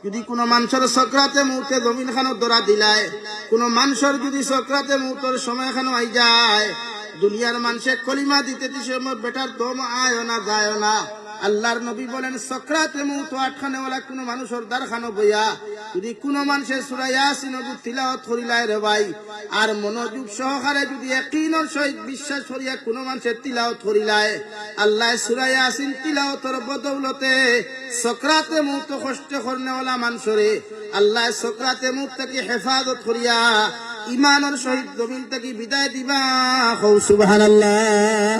যদি কোনো মানুষের সক্রাতে মুহূর্তে জমিন খানো ধরা দিলায়, কোনো মানুষের যদি সক্রাতে মুহূর্তের সময় খানো আই যায়, দুনিয়ার মানুষে কলিমা দিতে সময় বেটার দম আয় না যায় না। আল্লাহর নবী বলেন সক্রাতে মুহূর্ত আটখানেওয়ালা কোনো মানুষের দ্বারখানো বইয়া যদি কোনো মানুষের সূরা ইয়াসিন তিলাওয়াত করিলায় রে ভাই, আর মনোযোগ সহকারে যদি ইয়াকিনের সহিত বিশ্বাস করিয়া কোনো মানুষের তিলাওয়াত করিলায়, আল্লাহ সূরা ইয়াসিন তিলাওয়াতের বদৌলতে সক্রাতে মুহূর্ত কষ্ট করনেওয়ালা মানুষরে আল্লাহ সক্রাতে মুহূর্ত থেকে হেফাজত করিয়া ইমানের সহিত জমিন থেকে বিদায় দিবা। সুবহানাল্লাহ।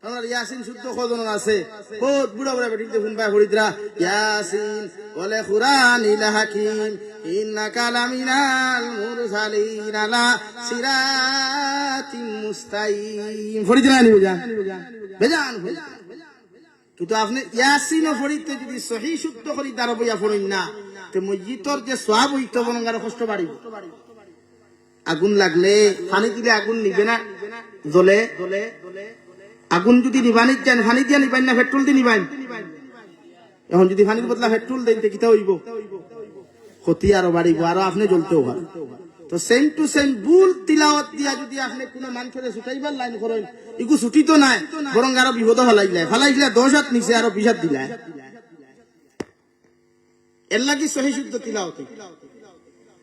আমার ইয়াসিন শুদ্ধ কজন আছে, বহুত বুড়া বুড়া বেটি দেখুন ভাই হরিদ্রা ইয়াসিন ওয়াল কুরআনিল হাকিম ইন্নাকা লামিনাল মুরসালিন আলা সিরাতিন মুস্তাকিম। হরিদ্রা নি বুঝান বেজান। কিন্তু আপনি ইয়াসিন ও ফরিদতে যদি সহি শুদ্ধ করি দাঁড়া বইয়া ফরিন না, তে মসজিদর যে সওয়াব হইতো বনগার কষ্ট বাড়িব। আগুন লাগলে পানি দিলে আগুন নিবে না, জ্বলে। আগুন যদি নিবানি যান পানি দিয়া নিবান না পেট্রোল দিয়ে নিবান? এখন যদি পানির বদলা পেট্রোল দেন কিতা হইব? ক্ষতি আরো বাড়িব, আরো আপনি জ্বলতেও পারেন। তো সেম টু সেম ভুল তিলাওয়াত দিয়া যদি আপনি কোন মানুষের ছুটাইবার লাইন করেন, এগু ছুটি তো নাই, বরং আরো বিপদ ফালাইলে 10 হাত নিচে আরো 20 হাত দিলায়। এর লাগি সহি শুদ্ধ তিলাওয়াত।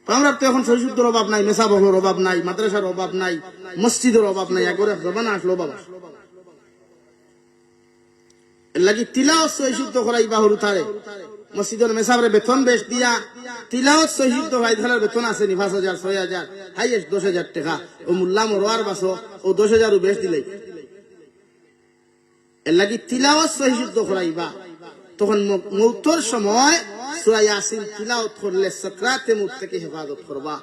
আমরা তো এখন সহি শুদ্ধর অভাব নাই, মেসাবহর অভাব নাই, মাদ্রাসার অভাব নাই, মসজিদের অভাব নাই, একবারে জবানা আসলো বাবা। লাগি তিলাওয়াত সহি শুদ্ধ করাইবা হরু তারে মসজিদের মেসাবরে বেতন বেশ দিয়া তিলাওয়াত সহি শুদ্ধ ভাই ধারার বেতন আছে 5,000 6,000 হাইয়েস্ট 10,000 টাকা। ও মোল্লা মরওয়ার বাসো ও 10,000 বেশ দিলেই। এর লাগি তিলাওয়াত সহি শুদ্ধ করাইবা। তখন মৌতের সময় সূরা ইয়াসিন তিলাওয়াত করলে সাকরাতে মউত থেকে হেফাজত করবা।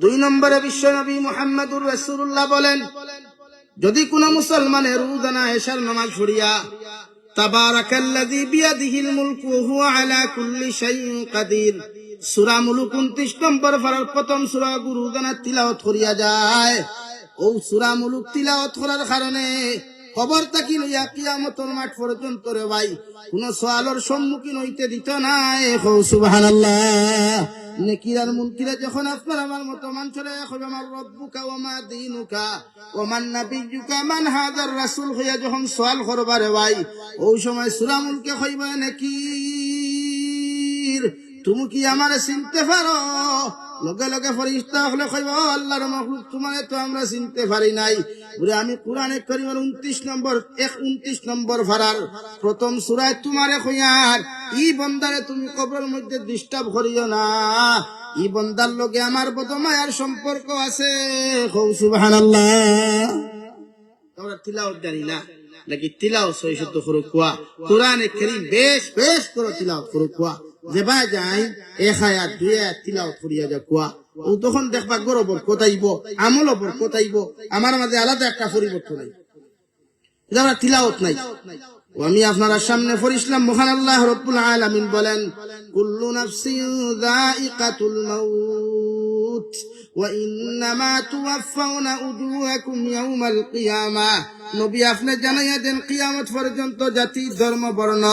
2 নম্বরে বিশ্ব নবী মুহাম্মদুর রাসূলুল্লাহ বলেন, যদি কোন মুসলমানের রোজানা এশার নামাজ পড়িয়া তাবারাকাল্লাযী বিয়াদিহিল মুলকু ওয়া হুয়া আলা কুল্লি শাইইন কাদির সূরা মুলক 29 নম্বর পারার প্রথম সূরা রোজানা তিলাওয়াত করিয়া যায়, ও সূরা মুলক তিলাওয়াত করার কারণে খবর থাকি লইয়া কিয়ামতের মাঠ পর্যন্ত রে ভাই কোন সওয়ালের সম্মুখীন হইতে দিত না। সুবহানাল্লাহ। নেকির আর মুনকিরা যখন আপনার আমার মতো মানুষেরা কইবে আমার রব্বুকা ওয়া মা দীনুকা ওয়া মান নাবিয়্যুকা মান হাদার রাসূল হইয়া যখন সওয়াল করবা রে ভাই, ওই সময় সূরা মুলকে কইবা নেকির তুমি কি আমারে চিনতে পারো? লগে লগে ফেরেশতা হলে কইবা আল্লাহর মাখলুক তোমারে তো আমরা চিনতে পারি নাই। বলে আমি কোরআনে কারীমের 29 নম্বর ফারার প্রথম সূরায় তোমারে কইয়ার ই বান্দারে তুমি কবরের মধ্যে ডিস্টার্ব করিও না, ই বান্দার লগে আমার বড় মায়ার সম্পর্ক আছে। সুবহানাল্লাহ। তোমরা তিলাওয়াত জানি না নাকি? তিলাওয়াত সহি শুদ্ধ করো কুয়া, কোরআনে কারীম বেশ বেশ করে তিলাওয়াত করো কুয়া। যেবা যায় 1 আয়াত 2 আয়াত তিলাওয়াত করিয়া যা কুয়া, ও তখন দেখবা গরবর কোথাইব, আমল ওপর কোথাইব, আমার মাঝে আলাদা একটা পরিবর্তন নাই। যারা তিলাওয়াত নাই, ও আমি আপনার সামনে পড়িলাম মহান আল্লাহ রাব্বুল আলামিন বলেন, কুল্লু নাফসিন যায়িকাতুল মাউত ওয়া ইন্নামা তুওয়াফাউনা উজুরাকুম ইয়াউমাল কিয়ামাহ। নবী আপনি জানাইয়া দেন কিয়ামত পর্যন্ত জাতি ধর্ম বর্ণ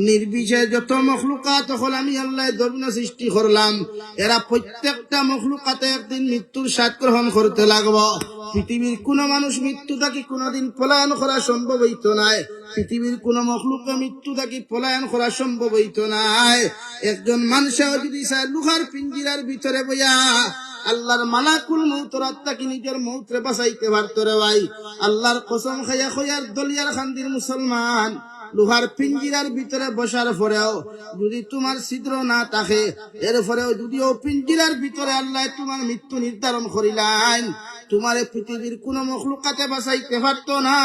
নির্বিশেষে যত মখলুকাত হল আমি আল্লাহ জমিন সৃষ্টি করলাম, এরা প্রত্যেকটা মখলুকাতে একদিন মৃত্যুর স্বাদ গ্রহণ করতে লাগবো। পৃথিবীর কোন মানুষ মৃত্যু থাকি কোনদিন পলায়ন করা সম্ভব হইত নাই, পৃথিবীর কোন মখলুকে মৃত্যু থাকি পলায়ন করা সম্ভব হইত নাই। একজন মানুষও যদি লোহার পিঞ্জিরার ভিতরে বইয়া আল্লাহর মালাকুল মউতের আত্মাকে নিজের মউতরে বাঁচাইতে পারত রে ভাই, আল্লাহর কসম খাইয়া খয়ার দলিয়ার খান্দির মুসলমান লোহার পিঞ্জিরার ভিতরে বসার পরেও যদি তোমার ছিদ্র না থাকে, এরপরেও যদিও পিঞ্জিরার ভিতরে আল্লাহ তোমার মৃত্যু নির্ধারণ করিলেন, তোমার পৃথিবীর কোন মখলুকাতে বাঁচাইতে পারত না।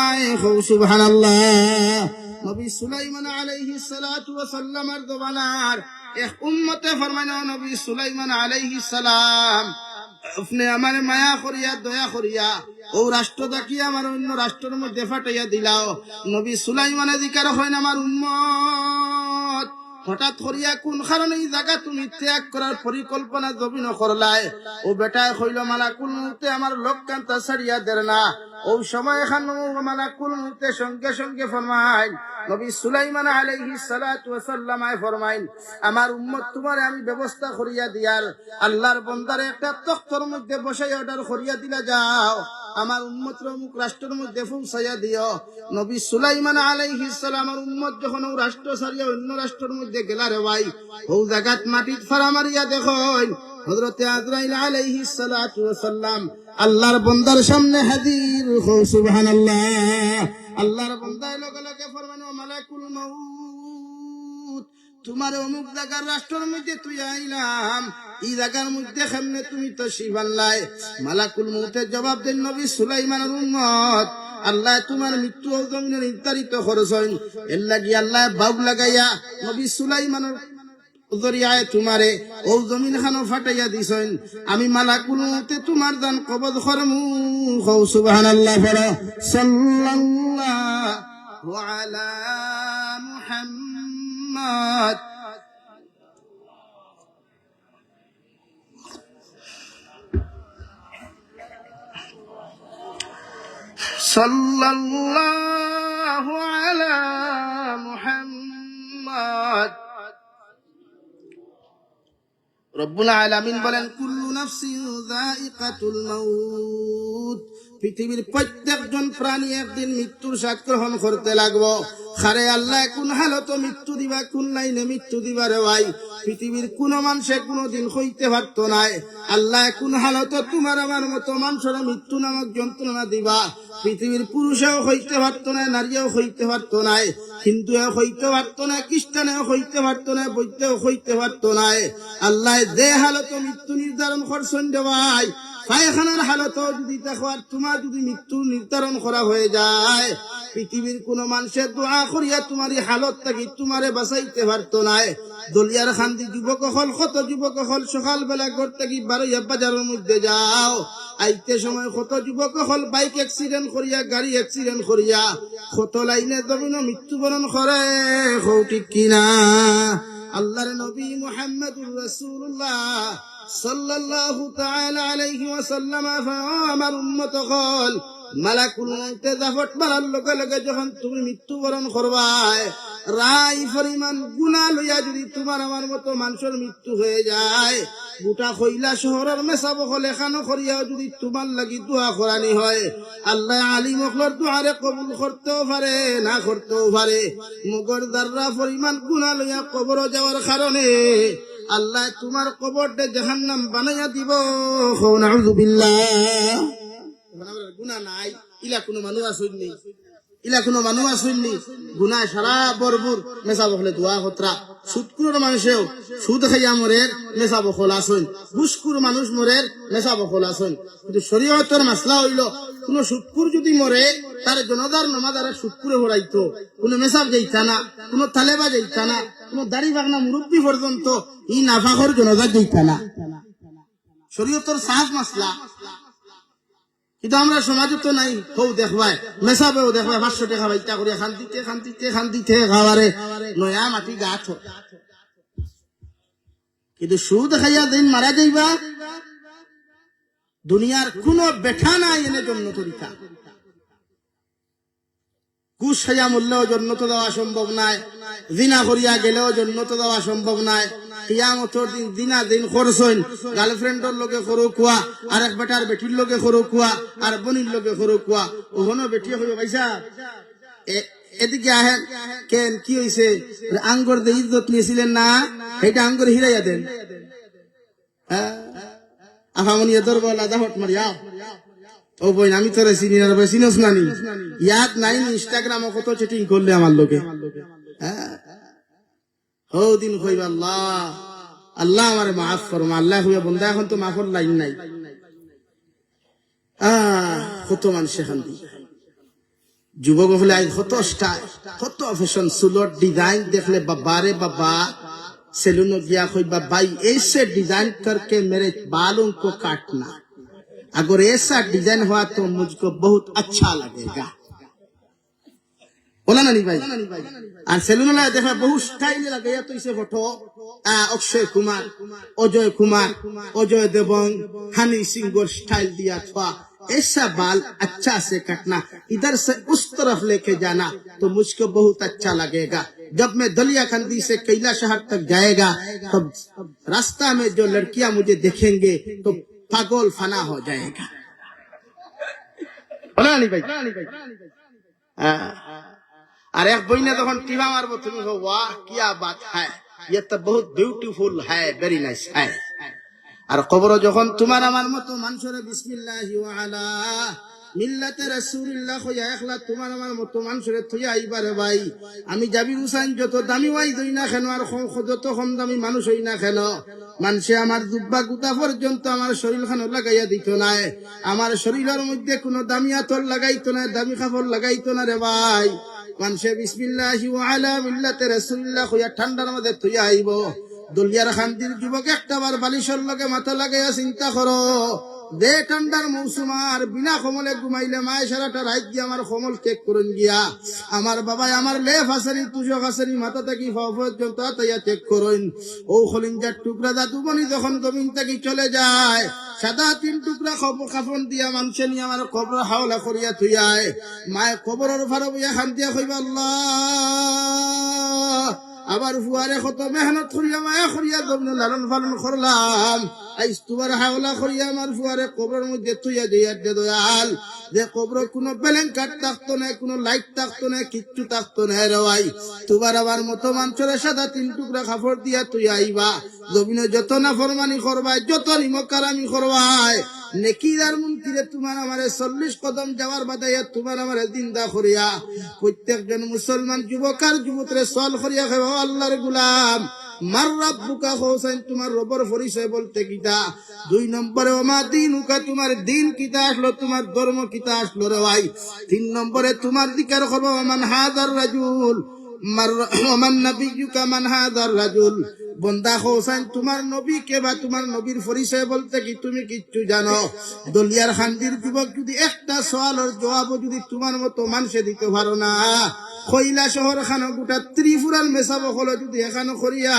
সুবহানাল্লাহ। নবী সুলাইমান আলাইহিস সালাতু ওয়া সাল্লামের জমানার এক উম্মতে ফরমানো, নবী সুলাইমান আলাইহিস সালাম আপনি আমার মায়া করিয়া দয়া করিয়া ও রাষ্ট্র থাকি আমার অন্য রাষ্ট্রের মধ্যে ফাটাইয়া দিলাও। নবী সুলাইমানে জিকার হয় আমার উম্মত হঠাৎ করিয়া কোন কারণে এই জায়গা তুমি ত্যাগ করার পরিকল্পনা জমিন করলাই? ও বেটায় হইল মালাকুল মউতে আমার লক্ষ্যান্তা ছাড়িয়া দের না। ওই সময় এখান মালাকুল মউতে সঙ্গে সঙ্গে ফরমায় নবী সুলাইমান আলাইহিস সালাতু ওয়াস সালাম ফরমাইন, আমার উম্মত তোমারে আমি ব্যবস্থা করিয়া দিয়ার আল্লাহর বান্দারে একটা তখ্তর মধ্যে বসাই অর্ডার করিয়া দিলা যাও, আমার উম্মতের অমুক রাষ্ট্রের মধ্যে পৌঁছাইয়া দিও। নবী সুলাইমান আলাইহিস সালামের উম্মত যখন ও রাষ্ট্র ছাড়িয়া অন্য রাষ্ট্রের মধ্যে গেলা রে ভাই, ও জায়গাত মাটিত ফাড়া মারিয়া দেখুন হযরতে আজরাইল আলাইহিস সালাতু ওয়াস সালাম আল্লাহর বান্দার সামনে হাজির। সুবহানাল্লাহ। আল্লাহর বান্দা লগে লগে ফরমানো, মালাকুল মাউত তোমার অমুক জায়গার রাষ্ট্রের মধ্যে তুই আইলাম, এই জায়গার মধ্যে কেমনে তুমি তো শিবাল্লাই। মালাকুল মাউতের জবাব দেন, নবী সুলাইমানের উম্মত, আল্লাহ তোমার মৃত্যু জমিনে নির্ধারিত করছেন, এর লাগি আল্লাহ বাউ লাগাইয়া নবী সুলাইমানের জরিয়ায় তোমারে ও জমিন খানো ফাটাইয়া দিছেন, আমি মালাকুল মউতে তোমার দান কবজ করমু। সুবহানাল্লাহ। সাল্লাল্লাহু আলা মুহাম্মদ। সাল্লাল্লাহু আলা মুহাম্মদ। রব্বুল আলামিন বলেন, কুল্লু নাফসিন যায়িকাতুল মাউত, পৃথিবীর প্রত্যেকজন প্রাণী একদিন মৃত্যুর স্বাদ গ্রহণ করতে লাগবো। খারে আল্লাহ কোন হালত মৃত্যু দিবা, কোন লাইনে মৃত্যু দিবা রে ভাই, পৃথিবীর কোন মানুষে কোনদিন হইতে পারত নাই। আল্লাহ কোন হালত তোমার আমার মতো মানুষের মৃত্যু নামক যন্ত্রণা দিবা। পৃথিবীর পুরুষেও হইতে পারত না, নারীও হইতে পারত নাই, হিন্দুও হইতে পারত না, খ্রিস্টানেও হইতে পারত না, বৌদ্ধও হইতে পারত নাই। আল্লাহ যে হালত মৃত্যু নির্ধারণ করছেন রে ভাই, পায়খানার হালত যদি দেখো আর তোমার যদি মৃত্যু নির্ধারণ করা হয়ে যায়, পৃথিবীর কোন মানুষের দোয়া করিয়া তোমার এই হালত থাকি তোমারে বাঁচাইতে পারতো নাই। দলিয়ার খান্দি যুবক হল, কত যুবক হল সকালবেলা ঘর থেকে বারোইয়া বাজারের মধ্যে যাও, আইতে সময় কত যুবক হল বাইক অ্যাক্সিডেন্ট করিয়া, গাড়ি অ্যাক্সিডেন্ট করিয়া কত লাইনে জমিন মৃত্যুবরণ করে। ঠিক কিনা? আল্লাহর নবী মুহাম্মদুর রাসূলুল্লাহ সাল্লাল্লাহু তাআলা আলাইহি ওয়াসাল্লাম আমার উম্মত হল, মালাকুল মউতে জাফট মারার লগে লগে যখন তুমি মৃত্যুবরণ করবাই, রাই পরিমাণ গুনাহ লইয়া যদি তোমার আমার মতো মানুষের মৃত্যু হয়ে যায়, গোটা কইলা শহরের মেসাব হলে খানো করিয়াও যদি তোমার লাগি দোয়া করানি হয়, আল্লাহ আলিম হকলর দোয়ারে কবুল করতেও পারে, না করতেও পারে। মগর দাররা পরিমাণ গুনাহ লইয়া কবর যাওয়ার কারণে আল্লাহ তোমার কবরটা জাহান্নাম বানাইয়া দিব। নাউযুবিল্লাহ। গুনাহ নাই, ইলা কোনো মানুষ আসেননি, ইলা কোনো মানুষ আসেননি, গুনাহ সারা বরবুর মেসা বখলে দোয়া হতরা। সুদকুর মানুষেও সুদ খাইয়া মরের মেসা বখল আসেন, ঘুষকুর মানুষ মরের মেসা বখল আসেন। কিন্তু শরীয়তের মাসলা হইল, কোন সুদকুর যদি মরে তার জনদার নমাদারে সুদকুরে হরাইতো, কোন মেসাব যাইতা না, কোন তালেবা যাইতা না, কোন দাড়ি বাগনা মুরব্বী পর্যন্ত ই নাফাখর জনদার যাইতা না। শরীয়তের সাহস মাসলা। কিন্তু আমরা সমাজে তো নাই, হৌ দেখবাই মেসাবেও দেখবাই 500 টাকা বাইতা করিয়া খান্দিতে খান্দিতে খান্দিতে খাবারে নয়া মাটি গাছ। কিন্তু সুদ খাইয়া দিন মারা যাইবা, দুনিয়ার কোন বেঠা নাই এনে জন্য তরিকা। ঘুষ খাইয়া মরলেও জন্নত দেওয়া সম্ভব নাই, জিনা করিয়া গেলেও জন্নত দেওয়া সম্ভব নাই। কিয়ামতের দিন দিনা দিন খরচইন, গার্লফ্রেন্ডের লগে খরো কুয়া, আর এক বেটার বেটির লগে খরো কুয়া, আর বনির লগে খরো কুয়া। ওখানে বেটি হইব পাইসা এদিকে আহেন কেন কি হইছে, আঙ্গর দিয়ে ইজ্জত নিয়েছিলেন না, এটা আঙ্গর হিরাইয়া দেন। আফামনি এদর বলা দাহট মারিয়া ও বই আমি তোরে চিনি না, চিনস না নি, ইয়াদ নাই ইনস্টাগ্রামে কত চেটিং করলে আমার লোকে। হো দিন কইবা আল্লাহ আল্লাহ আমারে মাফ করো, আল্লাহ হইয়া বন্ধা এখন তো মাফর লাইন নাই। কত মানুষ এখান দিয়ে যুবক হলে আজ কত স্টাইল, কত ফ্যাশন, চুলর ডিজাইন দেখলে বাবা রে বাবা, সেলুন গিয়া কইবা ভাই ऐसे डिजाइन करके मेरे बालों को काटना, अगर ऐसा डिजाइन हुआ तो मुझको बहुत अच्छा लगेगा। বলা নানি ভাই। আর সেলুনলা দেখা বহু স্টাইলে লাগাইয়া তৈছে ফটো, অক্ষয় কুমার, অজয় দেবং, হানি সিংহর স্টাইল दिया था। ऐसा बाल अच्छा से काटना, इधर से उस तरफ लेके जाना तो मुझको बहुत अच्छा लगेगा। जब मैं दलिया खंडी से कैला शहर तक जाएगा तो रास्ता में जो लड़कियां मुझे देखेंगे तो पागल फना हो जाएगा। बोला नहीं भाई। और एक बहने तक टीवा मारबो, तुम हो वाह क्या बात है, ये तो बहुत ब्यूटीफुल है, वेरी नाइस है। আর কবর যখন তোমার আমার মতো মানুষের বিসমিল্লাহি ওয়া আলা মিল্লাতে রাসূলুল্লাহ কইয়া একলা তোমার আমার মতো মানুষের থইয়া আইবারে ভাই, আমি জাবির হুসাইন যত দামি ওয়াই দই না কেন আর যত কম দামি মানুষ হই না কেন, মানুষে আমার দুব্বা গুতা পর্যন্ত আমার শরীর খানো লাগাইয়া দিত না, আমার শরীরের মধ্যে কোনো দামি আতর লাগাইতো না, দামি কাপড় লাগাইতো না রে ভাই। মানুষে বিসমিল্লাহি ওয়া আলা মিল্লাতে রাসূলুল্লাহ কইয়া ঠান্ডার মধ্যে থইয়া আইব। দলিয়ার খান্দির যুবক একটাবার বালিশের লগে মাথা লাগাইয়া চিন্তা করো, দে ঠান্ডার মৌসুম আর বিনা কমলে ঘুমাইলে মায় সারাটা রাত দিয়ে আমার কমল চেক করুন গিয়া, আমার বাবাই আমার লেফ হাসানি তুষক হাসানি মাথা থাকি পর্যন্ত তাইয়া চেক করুন। ও খলিঞ্জার টুকরা দাদুবনি যখন জমিন থেকে চলে যায়, সাদা 3 টুকরা কাফন দিয়া মানুষে নিয়ে আমার কবর হাওলা করিয়া থুইয়ায়, মায় কবরের ফাড়া বইয়া খান্দিয়া কইবা আল্লাহ, আবার ফুয়ারে কত মেহনত করিয়া মায়া করিয়া জমিনে লালন পালন করলাম, আইস তোমার হাওলা করিয়া আমার ফুয়ারে কবরের মধ্যে থইয়া দিয়া দে দয়াল, যে কবর কোনো ব্যালেঙ্কার থাকতো না, কোনো লাইট থাকতো না, কিচ্ছু থাকতো না রে ভাই, তোমার আবার মতো মানুষের সাদা 3 টুকরা কাপড় দিয়া তুই আইবা, জমিনে যত না ফরমানি করবাই, যত নিমকারামি করবাই, নেকিদার মুনকিরে তোমার আমারে 40 কদম যাওয়ার বাদাইয়া তোমার আমারে জিন্দা করিয়া, প্রত্যেকজন মুসলমান যুবক আর যুবতরে সল করিয়া খাইবা, আল্লাহর গোলাম মার রাব্বুকা হোসেন, তোমার রবের পরিচয় বলতে কিতা, 2 নম্বরে ওমা দিনুকা, তোমার দিন কিতা আসলো, তোমার ধর্ম কিতা আসলো রে ভাই, 3 নম্বরে তোমার জিকির করব মান হাদার রাজুল ওমান নবিয়ুকা মান হাদার রাজুল, বন্দা হোসেন তোমার নবী কে বা তোমার নবীর পরিচয় বলতে কি তুমি কিচ্ছু জানো? দলিয়ার খান্দির যুবক যদি একটা সওয়ালের জবাব যদি তোমার মতো মানুষে দিতে পারো না, কইলা শহর খানো গোটা ত্রিপুরার মেসাব হলো যদি এখানো করিয়া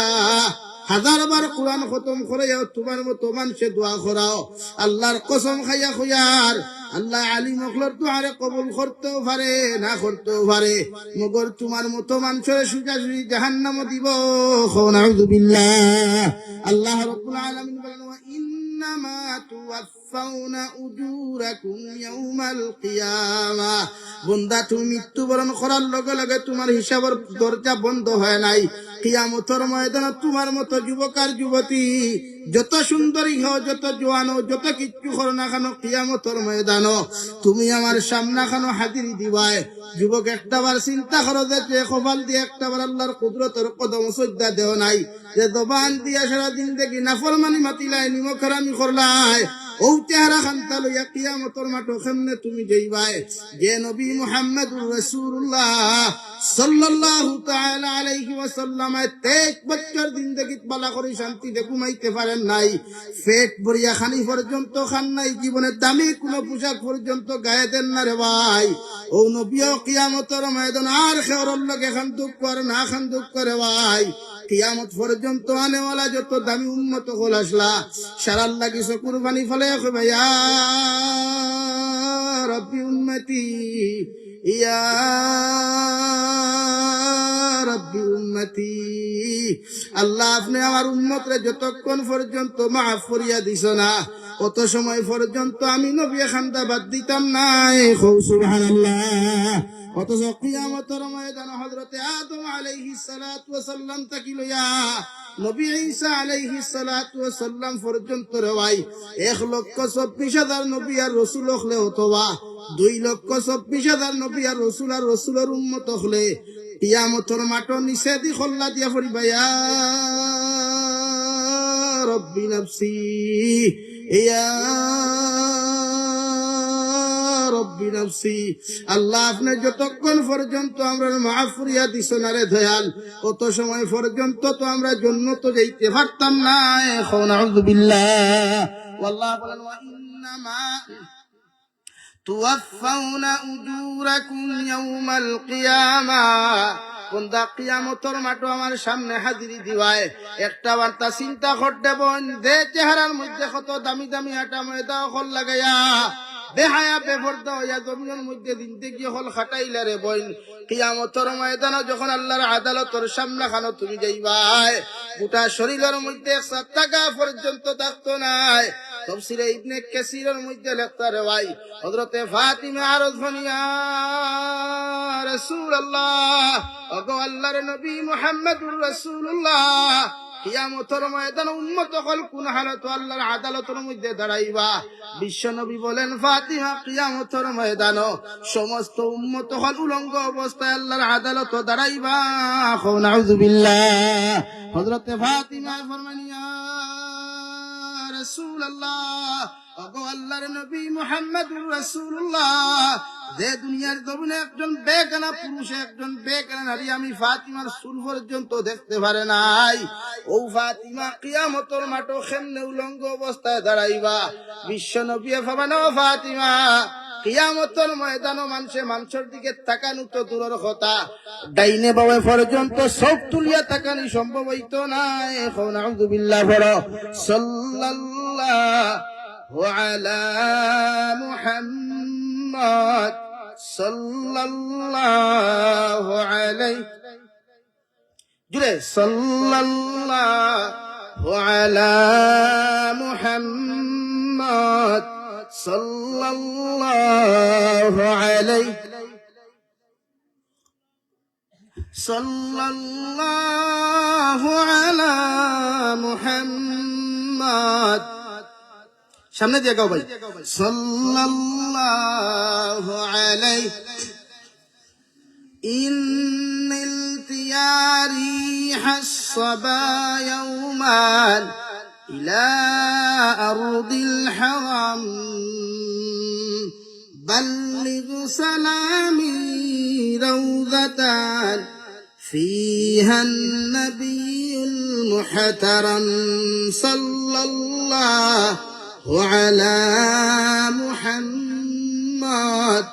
1000 বার কোরআন খতম করাইও তোমার মতো মানুষে দোয়া করাও, আল্লাহর কসম খাইয়া খুয়ার আল্লাহ আলী মখলর দুয়ারে কবুল করতেও পারে না করতেও পারে, মগর তোমার মতো মানুষের সোজাসুজি জাহান্নাম দিব। নাউযু বিল্লাহ। আল্লাহ রাব্বুল আলামিন বলেন ওয়া ইন্নামা তুওয়াফাউনা উজুরাকুম ইয়াউমাল কিয়ামা, বান্দা তুমি মৃত্যুবরণ করার লগে লগে তোমার হিসাবের দরজা বন্ধ হয় নাই, কিয়ামতের ময়দানে তোমার মতো যুবক আর যুবতী যত সুন্দরী হও, যত জোয়ান হও, যত কিচ্ছু করো না কেন, কিয়ামতের ময়দান তুমি আমার সামনে কেন হাজির দিবাই। যুবক একটাবার চিন্তা করো যে কপাল দিয়ে একটাবার আল্লাহর কুদরতের কদম শ্রদ্ধা দেও নাই, যে জবান দিয়া সারাদিন দেখি নাফরমানি মাতিলাই, নিমকরামি করলাই, ও চেহারা খান্তা লইয়া কিয়ামতের মাঠে কেমনে তুমি যাইবাই? যে নবী মুহাম্মদুর রাসূলুল্লাহ সাল্লাল্লাহু তাআলা আলাইহি ওয়াসাল্লাম 23 বছর জিন্দেগি বালা করে শান্তিতে ঘুমাইতে পারেন নাই, পেট ভরিয়া খানি পর্যন্ত খান নাই, জীবনের দামি কোনো পোশাক পর্যন্ত গায়ে দেন না রে ভাই। ও নবীও কিয়ামতের ময়দান আর খেওয়ার লগে খান দুঃখ করে না খান দুঃখ করে ভাই, কিয়ামত পর্যন্ত আনেওয়ালা যত দামি উম্মত হল আসলা সারার লাগি কুরবানি ফলে ইয়া রাব্বি উম্মতি ইয়া রাব্বি উম্মতি, আল্লাহ আপনি আমার উম্মতরে যতক্ষণ পর্যন্ত মাফ করিয়া দিছ না কত সময় পর্যন্ত আমি নবী খান্দা বাদ দিতাম না। সুবহানাল্লাহ। অথচ কিয়ামতের ময়দানে হযরতে আদম আলাইহিস সালাতু ওয়াস সালাম থেকে লইয়া নবী ঈসা আলাইহিস সালাতু ওয়াস সালাম পর্যন্ত রে ভাই 1,24,000 নবী আর রাসূল হলে, অথবা 2,24,000 নবী আর রাসূলের উম্মত হলে কিয়ামতের মাঠে নিচে দি খল্লা দিয়া পড়িবা, ইয়া রাব্বি নাফসি ইয়া রাব্বি নাফসি। আল্লাহ আপনি যতক্ষণ পর্যন্ত আমরা মাফ করিয়া দিছ না রে দয়াল, কত সময় পর্যন্ত তো আমরা জান্নাতে যাইতে পারতাম না। এখন আউযু বিল্লাহ। আল্লাহ বলেন ওয়া ইন্নামা তুওয়াফাউনা উজুরাকুম ইয়াউমাল কিয়ামা, কোনটা কিয়ামতের মাঠে আমার সামনে হাজিরি দিবায়। একটা বার্তা চিন্তা করতে বোন, দে চেহারার মধ্যে কত দামি দামি আটা ময়দা হল লাগাইয়া বেহায়া বেপরদা হইয়া জমিনের মধ্যে দিনতে গিয়ে হল খাটাইলা রে বোন। কিয়ামতের ময়দানে যখন আল্লাহর আদালতের সামনে খানো তুমি যাইবাই, গোটা শরীরের মধ্যে 1 টাকা পর্যন্ত থাকতো নাই। তাফসীরে ইবনে কাসীরের মধ্যে লেখা রে ভাই, হযরতে ফাতিমা আরজ ফনিয়া রাসূলুল্লাহ, ওগো আল্লাহর নবী মুহাম্মদুর রাসূলুল্লাহ, কিয়ামতের ময়দানে উম্মত হল কোন হালত আল্লাহর আদালতের মধ্যে দাঁড়াইবা। বিশ্ব নবী বলেন, ফাতিমা কিয়ামতের ময়দানে সমস্ত উম্মত হল উলঙ্গ অবস্থায় আল্লাহর আদালতে দাঁড়াইবা। নাউযুবিল্লাহ। হযরতে ফাতিমা ফরমান, ইয়া রাসূলুল্লাহ, ওগো আল্লাহর নবী মুহাম্মদুর রাসূলুল্লাহ, যে দুনিয়ার জমিনে একজন বেগানা পুরুষ একজন বেগানা নারী আমি ফাতিমার চুল পর্যন্ত দেখতে পারে নাই, ও ফাতিমা কিয়ামতের মাঠে কেমনে উলঙ্গ অবস্থায় দাঁড়াইবা। বিশ্ব নবী ফরমান, ও ফাতিমা, কিয়ামতের ময়দানে মানুষের দিকে তাকানো তো দূরের কথা, ডাইনে বামে পর্যন্ত চোখ তুলিয়া তাকানি সম্ভব হইতো না। নাউযুবিল্লাহ। সাল্লাল্লাহু আলা মুহাম্মদ সাল্লাল্লাহু আলাইহি, জুড়ে সাল্লাল্লাহু আলা মুহাম্মদ সাল্লাল্লাহু আলাইহি, সাল্লাল্লাহু আলা মুহাম্মদ। সামনে দিয়ে গাও ভাই, সাল্লাল্লাহু আলাইহি। ইন্নিল তিয়ারি হাসবা ইয়াওমান ইলা আরদিল হারাম, بلغ سلامي روضة فيها النبي المحترم، صلى الله على محمد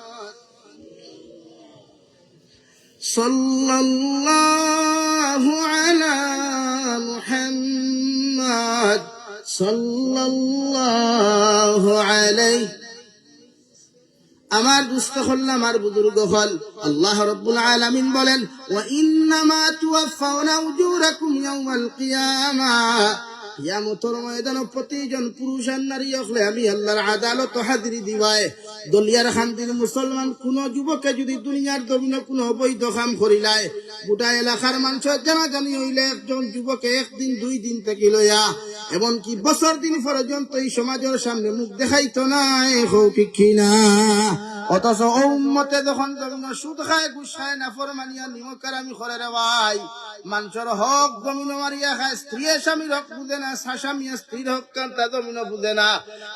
صلى الله على محمد صلى الله عليه। আমার দুস্থ হল, আমার বুজুর্গ হল, আল্লাহ রাব্বুল আলামিন বলেন, ওয়া ইন্নামা তুওয়াফাউনা উজুরাকুম ইয়াউমাল কিয়ামা, কিয়ামতের ময়দানে প্রতিজন পুরুষ আর নারী হলে আমি আল্লাহর আদালত হাজিরি দিবাই। দলিয়ার খান্দির মুসলমান কোন যুবকে যদি দুনিয়ার জমিনে কোন অবৈধ কাম করিলায়, গোটা এলাকার মানুষের জানাজানি হইলে একজন যুবকে 1 দিন 2 দিন থেকে লইয়া এমনকি বছর দিন পর্যন্ত এই সমাজের সামনে মুখ দেখাইতো না। কিনা অথচ ও উম্মতে যখন সুদ খায়, ঘুষ খায়, নাফরমানিয়া নিমকারামি করে রে ভাই, মানুষের হক জমিন মারিয়া খায়, স্ত্রী স্বামীর হক বুঝে না, স্বামী স্ত্রীর হক কান্তা জমিন বুঝে না,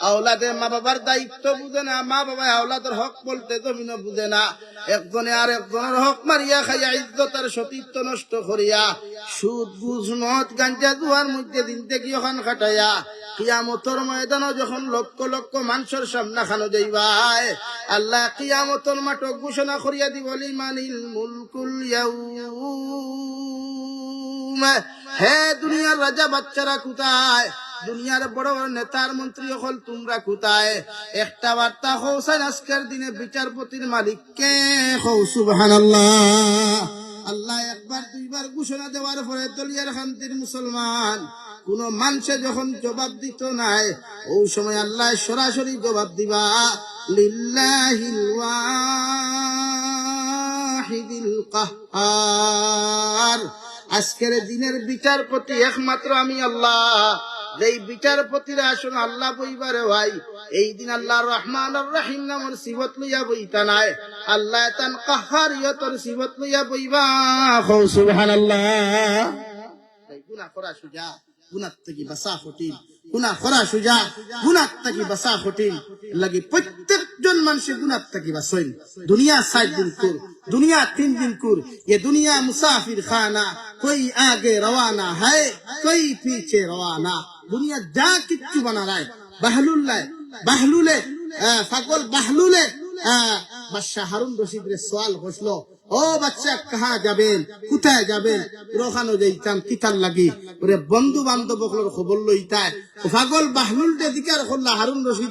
আওলাদে মা বাবার দায়িত্ব বুঝে না, মা বাবা আওলাদের হক বলতে জমিন বুঝে না, একজনে আর একজনের হক মারিয়া খাইয়া ইজ্জত আর সতীত্ব নষ্ট করিয়া সুদ ঘুষ মদ গাঞ্জা জুয়ার মধ্যে দিন থেকে ওখান খাটাইয়া কিয়ামতের ময়দানে যখন লক্ষ লক্ষ মানুষের সামনে খানো যাইবাই, আল্লাহ কিয়ামতের মাঠে ঘোষণা করিয়া দিব, লিমানিল মুলকুল ইয়াউম, হে দুনিয়ার রাজা বাচ্চারা কোথায়, দুনিয়ার বড় বড় নেতার মন্ত্রী হল তোমরা কোথায়, একটা বার্তা হৌসান আজকের দিনে বিচারপতির মালিক কে, হৌ সুবহানাল্লাহ। আল্লাহ একবার দুইবার ঘোষণা দেওয়ার পরে দলিয়ার খান্তির মুসলমান কোন মানুষে যখন জবাব দিত নাই, ওই সময় আল্লাহ সরাসরি জবাব দিবা, লিল্লাহিল ওয়াহিদিল কাহ্হার, আজকের দিনের বিচারপতি একমাত্র আমি আল্লাহ। যেই বিচারপতিরা আসুন আল্লাহ বইবারে ভাই, এই দিন আল্লাহ রহমান আর রহিম নামের সিফত লইয়া বইতা নাই, আল্লাহ তান কাহ্হারিয়তর সিফত লইয়া বইবা। সুবহানাল্লাহ। গুনাহ করা সুজা, গুনাহ থেকে বাঁচা কঠিন, গুনাহ করা সুজা, গুনাহ থেকে বাঁচা কঠিন। লাগি প্রত্যেকজন মানুষের গুনাহ থেকে বাঁচেন। দুনিয়া 7 দিন কুর, दुनिया 3 दिन कुर, ये दुनिया मुसाफिर खाना, कोई आगे रवाना है कोई पीछे रवाना। दुनिया जा किच्चू बना रहा है, बहलुल है, बहलुले फागल बहलुले বাদশাহ হারুন রশিদ রে সওয়াল করলো, ও বাচ্চা কাহা যাবেন, কোথায় যাবেন? রোখানো যাইতাম কিতার লাগি, ওরে বন্ধু বান্ধব খবর লইতায়, পাগল বাহলুল দিকার করলা হারুন রশিদ